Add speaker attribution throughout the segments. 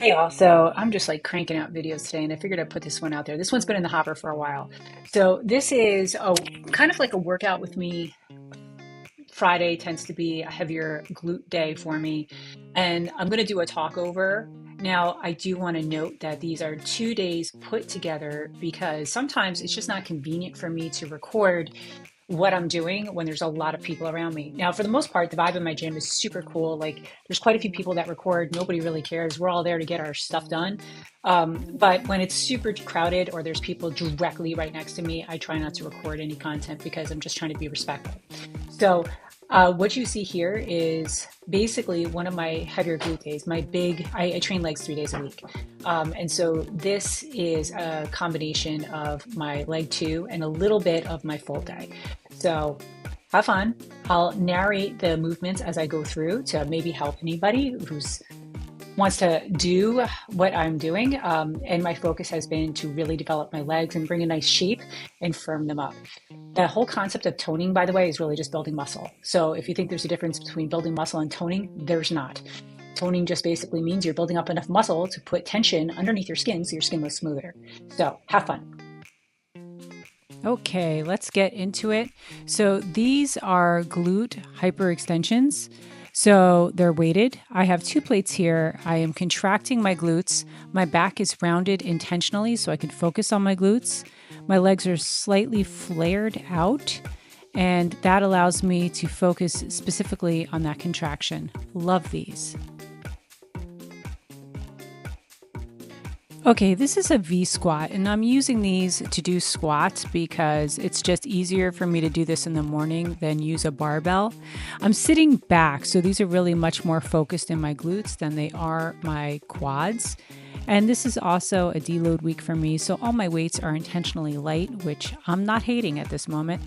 Speaker 1: Hey, also, I'm just like cranking out videos today, and I figured I'd put this one out there. This one's been in the hopper for a while. So, this is a kind of like a workout with me. Friday tends to be a heavier glute day for me, and I'm going to do a talk over. Now, I do want to note that these are 2 days put together because sometimes it's just not convenient for me to record what I'm doing when there's a lot of people around me. Now, for the most part, the vibe in my gym is super cool. Like, there's quite a few people that record. Nobody really cares. We're all there to get our stuff done. But when it's super crowded or there's people directly right next to me, I try not to record any content because I'm just trying to be respectful. So, what you see here is basically one of my heavier glute days. I train legs 3 days a week. And so this is a combination of my leg two and a little bit of my full day. So have fun. I'll narrate the movements as I go through to maybe help anybody who's wants to do what I'm doing. And my focus has been to really develop my legs and bring a nice shape and firm them up. The whole concept of toning, by the way, is really just building muscle. So if you think there's a difference between building muscle and toning, there's not. Toning just basically means you're building up enough muscle to put tension underneath your skin so your skin looks smoother. So have fun.
Speaker 2: Okay, let's get into it. So these are glute hyperextensions. So they're weighted. I have two plates here. I am contracting my glutes. My back is rounded intentionally so I can focus on my glutes. My legs are slightly flared out, and that allows me to focus specifically on that contraction. Love these. Okay, this is a V squat, and I'm using these to do squats because it's just easier for me to do this in the morning than use a barbell. I'm sitting back, so these are really much more focused in my glutes than they are my quads. And this is also a deload week for me, so all my weights are intentionally light, which I'm not hating at this moment.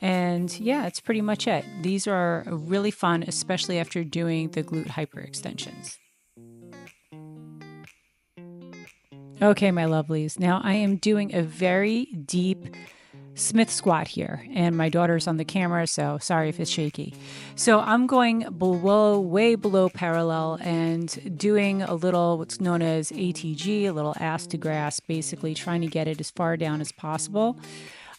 Speaker 2: And yeah, it's pretty much it. These are really fun, especially after doing the glute hyperextensions. Okay, my lovelies. Now I am doing a very deep Smith squat here, and my daughter's on the camera, so sorry if it's shaky. So I'm going below, way below parallel, and doing a little what's known as ATG, a little ass to grass, basically trying to get it as far down as possible.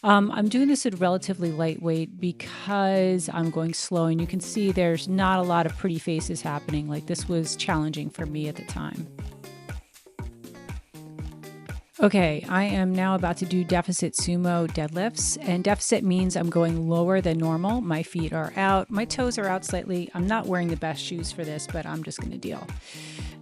Speaker 2: I'm doing this at relatively lightweight because I'm going slow, and you can see there's not a lot of pretty faces happening. Like, this was challenging for me at the time. Okay, I am now about to do deficit sumo deadlifts, and deficit means I'm going lower than normal. My feet are out, my toes are out slightly. I'm not wearing the best shoes for this, but I'm just going to deal.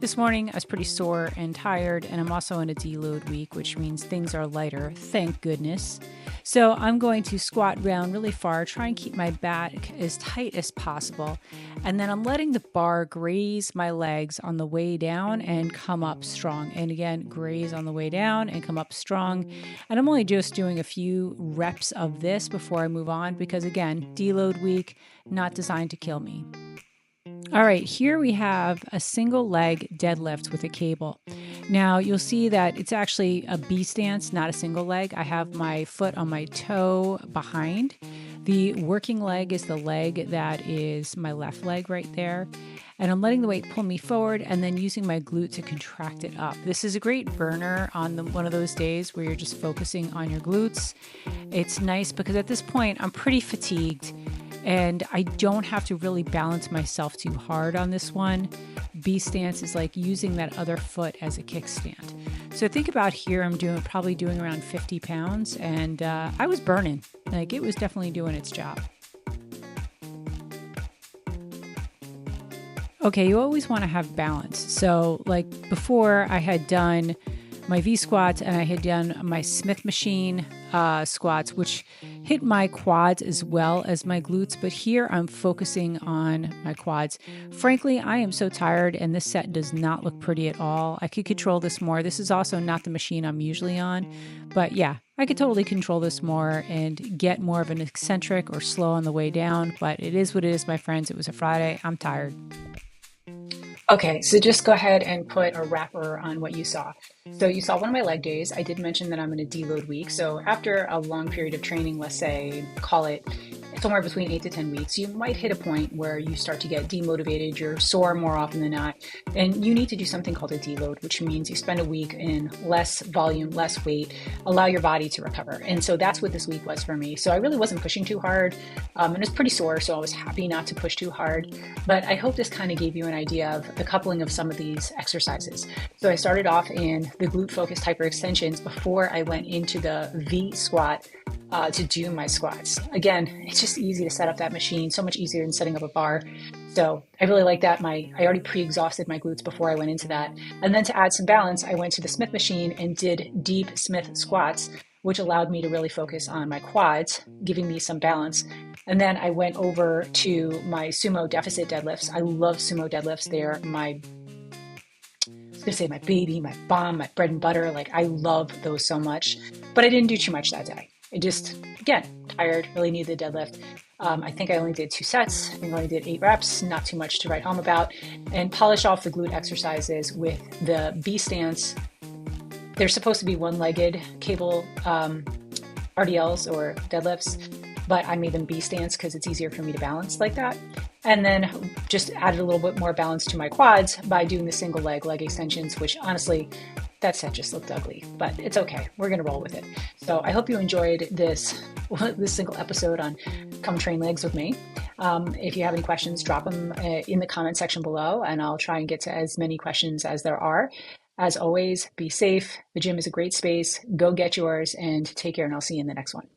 Speaker 2: This morning I was pretty sore and tired, and I'm also in a deload week, which means things are lighter, thank goodness. So I'm going to squat round really far, try and keep my back as tight as possible, and then I'm letting the bar graze my legs on the way down and come up strong. And again, graze on the way down and come up strong. And I'm only just doing a few reps of this before I move on because, again, deload week, not designed to kill me. All right, here we have a single leg deadlift with a cable. Now you'll see that it's actually a B stance, not a single leg. I have my foot on my toe behind. The working leg is the leg that is my left leg right there. And I'm letting the weight pull me forward and then using my glute to contract it up. This is a great burner on one of those days where you're just focusing on your glutes. It's nice because at this point I'm pretty fatigued and I don't have to really balance myself too hard on this one. B stance is like using that other foot as a kickstand. So think about here, I'm probably doing around 50 pounds, and I was burning. Like, it was definitely doing its job. Okay, you always want to have balance. So like before, I had done my V squats and I had done my Smith machine squats, which hit my quads as well as my glutes. But here I'm focusing on my quads. Frankly, I am so tired and this set does not look pretty at all. I could control this more. This is also not the machine I'm usually on. But yeah, I could totally control this more and get more of an eccentric or slow on the way down. But it is what it is, my friends. It was a Friday. I'm tired.
Speaker 1: Okay, so just go ahead and put a wrapper on what you saw. So you saw one of my leg days. I did mention that I'm in a deload week. So after a long period of training, let's say, call it somewhere between 8 to 10 weeks, you might hit a point where you start to get demotivated, you're sore more often than not, and you need to do something called a deload, which means you spend a week in less volume, less weight, allow your body to recover. And so that's what this week was for me. So I really wasn't pushing too hard, and it was pretty sore, so I was happy not to push too hard. But I hope this kind of gave you an idea of the coupling of some of these exercises. So I started off in the glute focused hyperextensions before I went into the V squat to do my squats. Again, it's just easy to set up that machine, so much easier than setting up a bar. So I really like that. I already pre-exhausted my glutes before I went into that. And then to add some balance, I went to the Smith machine and did deep Smith squats, which allowed me to really focus on my quads, giving me some balance. And then I went over to my sumo deficit deadlifts. I love sumo deadlifts. They're my baby, my bomb, my bread and butter. Like, I love those so much, but I didn't do too much that day. I just, again, tired, really needed the deadlift. I think I only did 2 sets. I think I only did 8 reps, not too much to write home about, and polish off the glute exercises with the B stance. They're supposed to be one-legged cable RDLs or deadlifts, but I made them B stance because it's easier for me to balance like that. And then just added a little bit more balance to my quads by doing the single leg extensions, which honestly, that set just looked ugly, but it's okay. We're going to roll with it. So I hope you enjoyed this single episode on Come Train Legs with me. If you have any questions, drop them in the comment section below, and I'll try and get to as many questions as there are. As always, be safe. The gym is a great space. Go get yours and take care, and I'll see you in the next one.